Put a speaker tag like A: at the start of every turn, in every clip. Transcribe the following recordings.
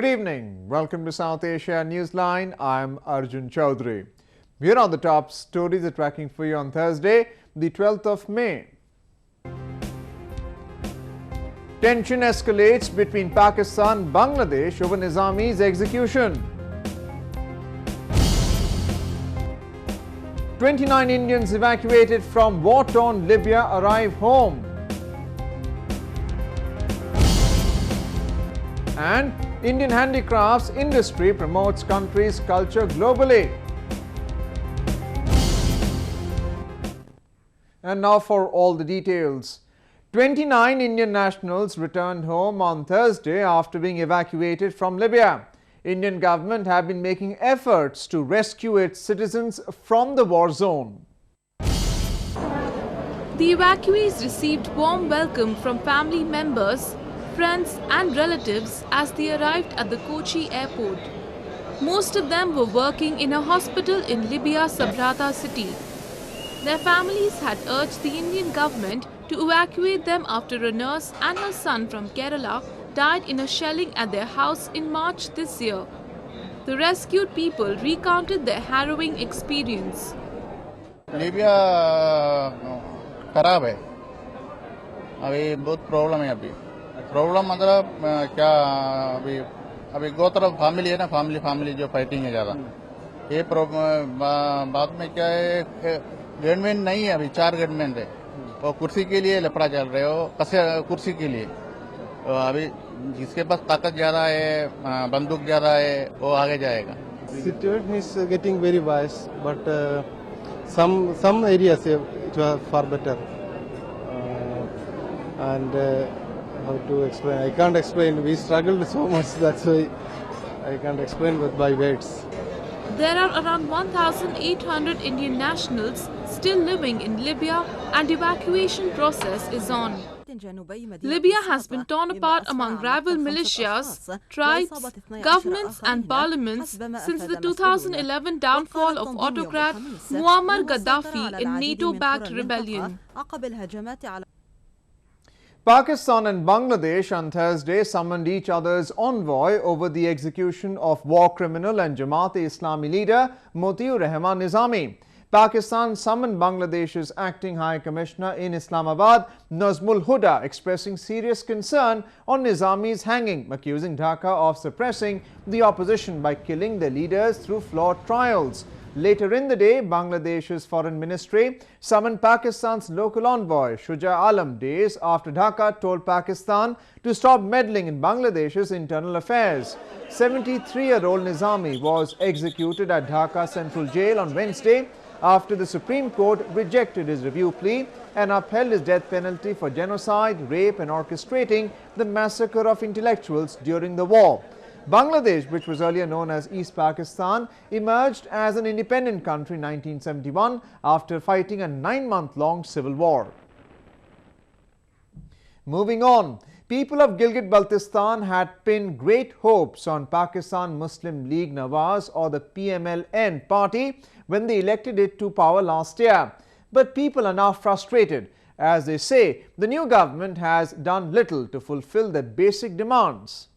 A: evening. Welcome to South Asia Newsline. I'm Arjun Chaudhary. Here are the top stories we're tracking for you on Thursday, the 12th of May. Tension escalates between Pakistan and Bangladesh over Nizami's execution. 29 Indians evacuated from war-torn Libya arrive home. And Indian handicrafts industry promotes country's culture globally. And now for all the details. 29 Indian nationals returned home on Thursday after being evacuated from Libya. Indian government have been making efforts to rescue its citizens from the war zone.
B: The evacuees received warm welcome from family members, friends and relatives as they arrived at the Kochi airport. Most of them were working in a hospital in Libya's Sabratha city. Their families had urged the Indian government to evacuate them after a nurse and her son from Kerala died in a shelling at their house in March this year. The rescued people recounted their harrowing experience.
C: Libya खराब है अभी बहुत problem है अभी problem मतलब क्या अभी दो तरफ फैमिली है ना फैमिली जो फाइटिंग है ज्यादा ये बाद में क्या है गवर्नमेंट नहीं है अभी 4 गवर्नमेंट है और कुर्सी के लिए लफड़ा चल रहे हो कुर्सी के लिए तो अभी जिसके पास ताकत ज्यादा है बंदूक ज्यादा है वो आगे जाएगा
D: Situation is getting very worse, but some areas it was far better. And how to explain? I can't explain. We struggled so much. That's why I can't explain by words.
B: There are around 1,800 Indian nationals still living in Libya and evacuation process is on. Libya has been torn apart among rival militias, tribes, governments and parliaments since the 2011 downfall of autocrat Muammar Gaddafi in NATO-backed rebellion.
A: Pakistan and Bangladesh on Thursday summoned each other's envoy over the execution of war criminal and Jamaat-e-Islami leader Motiur Rahman Nizami. Pakistan summoned Bangladesh's acting High Commissioner in Islamabad, Nazmul Huda, expressing serious concern on Nizami's hanging, accusing Dhaka of suppressing the opposition by killing their leaders through flawed trials. Later in the day, Bangladesh's foreign ministry summoned Pakistan's local envoy, Shuja Alam, days after Dhaka told Pakistan to stop meddling in Bangladesh's internal affairs. 73-year-old Nizami was executed at Dhaka Central Jail on Wednesday after the Supreme Court rejected his review plea and upheld his death penalty for genocide, rape and orchestrating the massacre of intellectuals during the war. Bangladesh, which was earlier known as East Pakistan, emerged as an independent country in 1971 after fighting a 9-month-long civil war. Moving on, people of Gilgit-Baltistan had pinned great hopes on Pakistan Muslim League Nawaz, or the PMLN party, when they elected it to power last year. But people are now frustrated, as they say the new government has done little to fulfill their basic demands.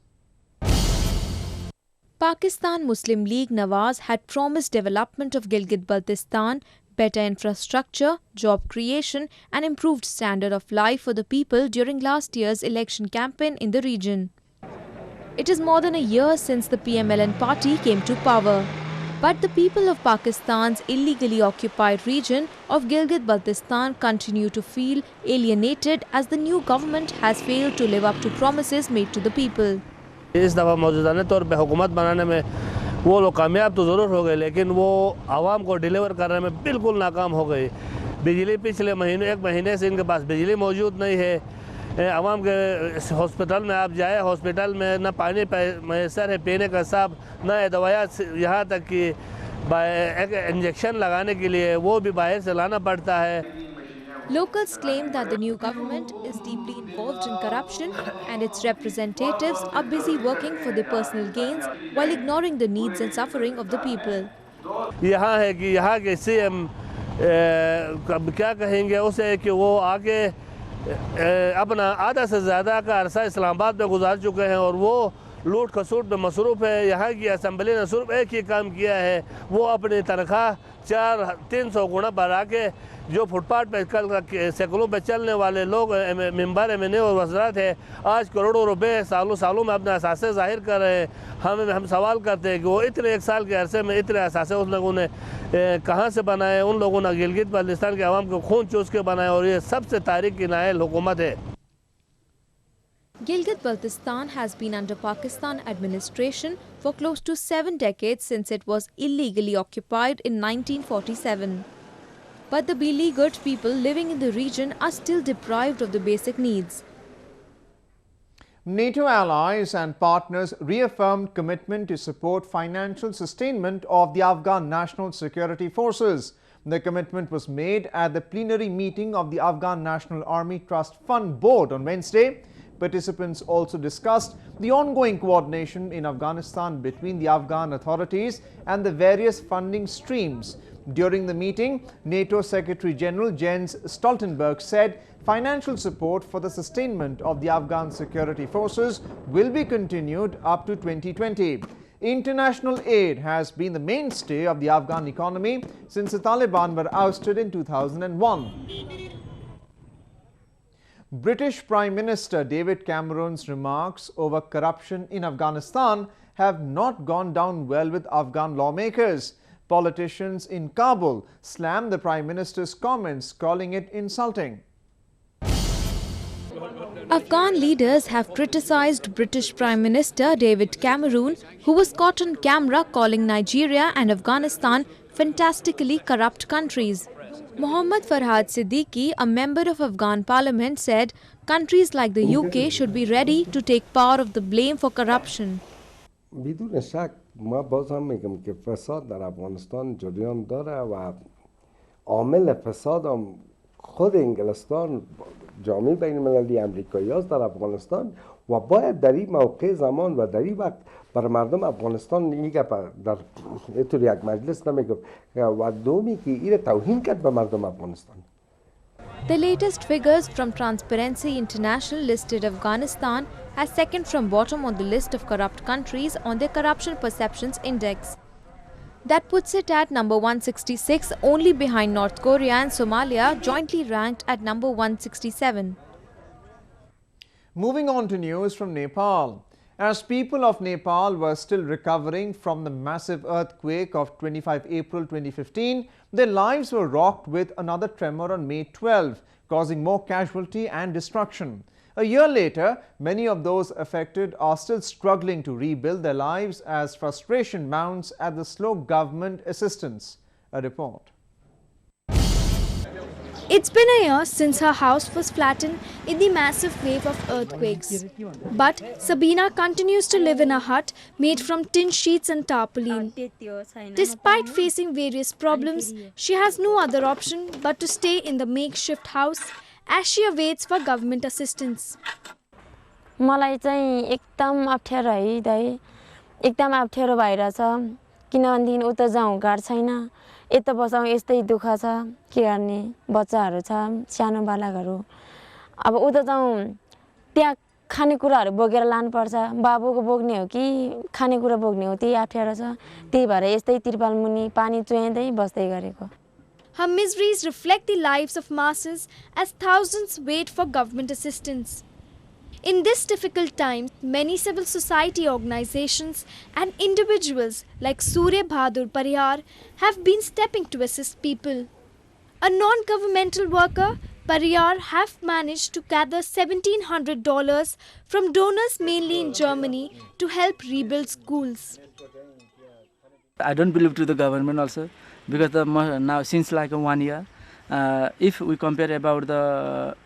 E: Pakistan Muslim League Nawaz had promised development of Gilgit-Baltistan, better infrastructure, job creation and improved standard of life for the people during last year's election campaign in the region. It is more than a year since the PMLN party came to power. But the people of Pakistan's illegally occupied region of Gilgit-Baltistan continue to feel alienated as the new government has failed to live up to promises made to the people.
F: इस दफ़ा मौजूदाने तौर पे हुकूमत बनाने में वो लोग कामयाब तो ज़रूर हो गए, लेकिन वो आवाम को डिलीवर करने में बिल्कुल नाकाम हो गए। बिजली पिछले एक महीने से इनके पास बिजली मौजूद नहीं है। आवाम के हॉस्पिटल में आप जाए, हॉस्पिटल में न पानी मैसर है पीने का साफ, न दवाइयाँ, यहाँ तक कि एक इंजेक्शन लगाने के लिए वो भी बाहर से लाना पड़ता है।
E: Locals claim that the new government is deeply involved in corruption and its representatives are busy working for their personal gains while ignoring the needs and suffering of the people.
F: यहाँ है कि यहाँ के CM क्या कहेंगे उसे कि वो आके अपना आधा से ज़्यादा का अरसा इस्लामाबाद में गुजार चुके हैं और वो लूट खसूट में मसरूफ़ है। यहाँ की असम्बली ने सिर्फ एक ही काम किया है, वो अपनी तनख्वाह 300 गुना बढ़ा के जो फुटपाथ पे कल सैकड़ों पे चलने वाले लोग मेंबर एमएनए और वज़रात है, आज करोड़ों रुपए सालों में अपने असासे ज़ाहिर कर रहे हैं। हम सवाल करते हैं कि वो इतने 1 साल के अरसे में इतने असासे उन लोगों ने कहाँ से बनाए? उन लोगों ने गिलगित बाल्टिस्तान के अवाम को खून चूस के बनाए और ये सबसे तारीख की नायल हुकूमत है।
E: GilgitBaltistan has been under Pakistan administration for close to 7 decades since it was illegally occupied in 1947. But the beleaguered people living in the region are still deprived of the basic needs.
A: NATO allies and partners reaffirmed commitment to support financial sustainment of the Afghan National Security Forces. The commitment was made at the plenary meeting of the Afghan National Army Trust Fund Board on Wednesday. Participants also discussed the ongoing coordination in Afghanistan between the Afghan authorities and the various funding streams. During the meeting, NATO Secretary General Jens Stoltenberg said financial support for the sustainment of the Afghan security forces will be continued up to 2020. International aid has been the mainstay of the Afghan economy since the Taliban were ousted in 2001. British Prime Minister David Cameron's remarks over corruption in Afghanistan have not gone down well with Afghan lawmakers. Politicians in Kabul slammed the Prime Minister's comments, calling it insulting.
E: Afghan leaders have criticized British Prime Minister David Cameron, who was caught on camera calling Nigeria and Afghanistan fantastically corrupt countries. Mohammad Farhad Siddiqui, a member of Afghan parliament, said countries like the UK should be ready to take part of the blame for corruption.
G: بدون شک ما باز هم میگم که فساد در افغانستان جریان داره و عامل فساد هم خود انگلستان جامعه بین المللی امریکایی هاست در افغانستان و باید در این موقع زمان و در این وقت بر مردم افغانستان میگه در اینطور یک مجلس نمیگم و دومی که این توهین کرد به مردم افغانستان.
E: The latest figures from Transparency International listed Afghanistan as second from bottom on the list of corrupt countries on their Corruption Perceptions Index. That puts it at number 166, only behind North Korea and Somalia, jointly ranked at number 167.
A: Moving on to news from Nepal. As people of Nepal were still recovering from the massive earthquake of 25 April 2015, their lives were rocked with another tremor on May 12, causing more casualty and destruction. A year later, many of those affected are still struggling to rebuild their lives as frustration mounts at the slow government assistance. A report.
H: It's been a year since her house was flattened in the massive wave of earthquakes. But Sabina continues to live in a hut made from tin sheets and tarpaulin. Despite facing various problems, she has no other option but to stay in the makeshift house as she awaits for government assistance.
I: मलाई चाहिँ एकदम अप्ठ्यारो है दाइ एकदम अप्ठ्यारो भइराछ किनभने उता जाउँ घर छैन यता बसाउँ यस्तै दुःख छ के गर्ने बच्चाहरु छ सानो बालकहरु अब उता जाउँ त्यहाँ खानेकुराहरु बोकेर लानु पर्छ बाबुको बोक्ने हो कि खानेकुरा बोक्ने हो त्यही अप्ठ्यारो छ त्यही भएर यस्तै तिरपाल मुनि पानी चुहिँदै बस्दै गरेको.
H: Her miseries reflect the lives of masses as thousands wait for government assistance. In this difficult time, many civil society organizations and individuals like Surya Bahadur Parihar have been stepping to assist people. A non-governmental worker, Parihar have managed to gather $1,700 from donors mainly in Germany to help rebuild schools.
J: I don't believe to the government also because now since like 1 year, if we compare about the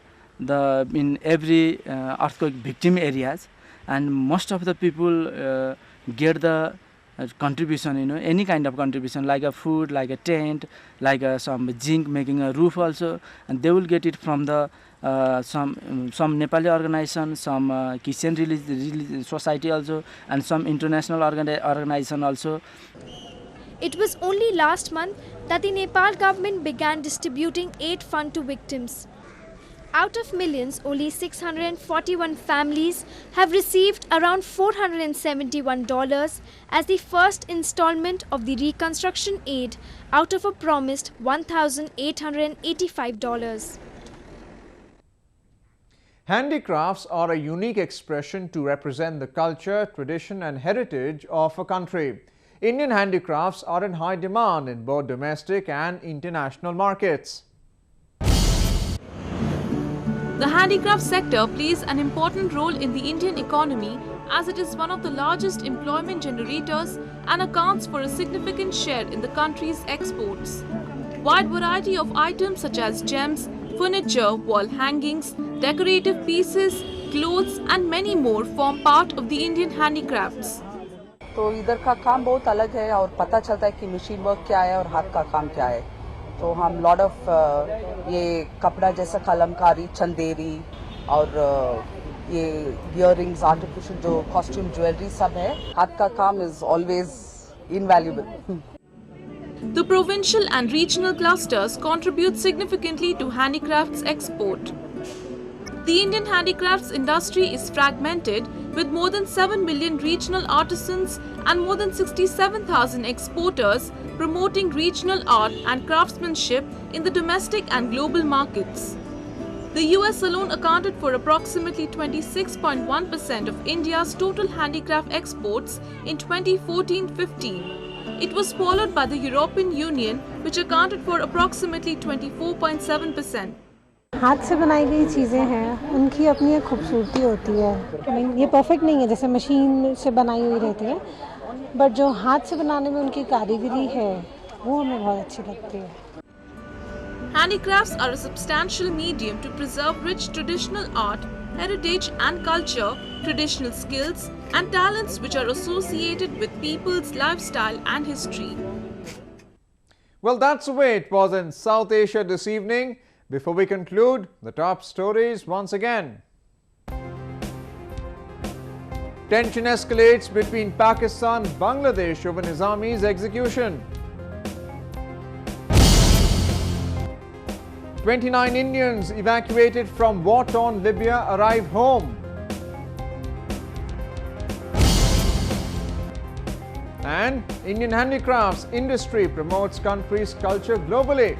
J: in every earthquake victim areas, and most of the people get the contribution, any kind of contribution like a food, like a tent, like some zinc making a roof also, and they will get it from the some Nepali organization, some Christian religious society also, and some international organization also.
H: It was only last month that the Nepal government began distributing aid fund to victims. Out of millions, only 641 families have received around $471 as the first installment of the reconstruction aid out of a promised $1,885.
A: Handicrafts are a unique expression to represent the culture, tradition and heritage of a country. Indian handicrafts are in high demand in both domestic and international markets.
B: The handicraft sector plays an important role in the Indian economy as it is one of the largest employment generators and accounts for a significant share in the country's exports. Wide variety of items such as gems, furniture, wall hangings, decorative pieces, clothes and many more form part of the Indian handicrafts.
K: तो इधर का काम बहुत अलग है और पता चलता है कि मशीन वर्क क्या है और हाथ का काम क्या है. तो हम लॉट ऑफ ये कपड़ा जैसा कलमकारी, चंदेरी और ये इयररिंग्स, आर्टिफिशियल जो कॉस्ट्यूम ज्वेलरी सब है, हाथ का काम is always invaluable.
B: The provincial and regional clusters contribute significantly to handicrafts export. The Indian handicrafts industry is fragmented with more than 7 million regional artisans and more than 67,000 exporters promoting regional art and craftsmanship in the domestic and global markets. The US alone accounted for approximately 26.1% of India's total handicraft exports in 2014-15. It was followed by the European Union, which accounted for approximately 24.7%.
L: हाथ से बनाई गई चीज़ें हैं, उनकी अपनी एक खूबसूरती होती है. ये परफेक्ट नहीं है जैसे मशीन से बनाई हुई रहती है, बट जो हाथ से बनाने में उनकी कारीगरी है वो हमें बहुत अच्छी लगती है.
B: Handicrafts are a substantial medium to preserve rich traditional art, heritage and culture, traditional skills and talents which are associated with people's lifestyle and history.
A: Well, that's the way it was in South Asia this evening. Before we conclude, the top stories once again. Tension escalates between Pakistan and Bangladesh over Nizami's execution. 29 Indians evacuated from war-torn Libya arrive home. And Indian handicrafts industry promotes country's culture globally.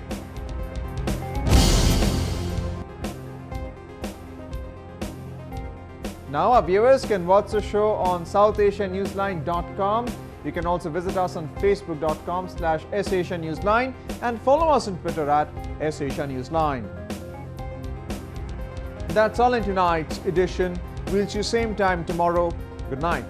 A: Now our viewers can watch the show on SouthAsiaNewsline.com. You can also visit us on Facebook.com/SAsiaNewsline and follow us on Twitter @SAsiaNewsline. That's all in tonight's edition. We'll see you same time tomorrow. Good night.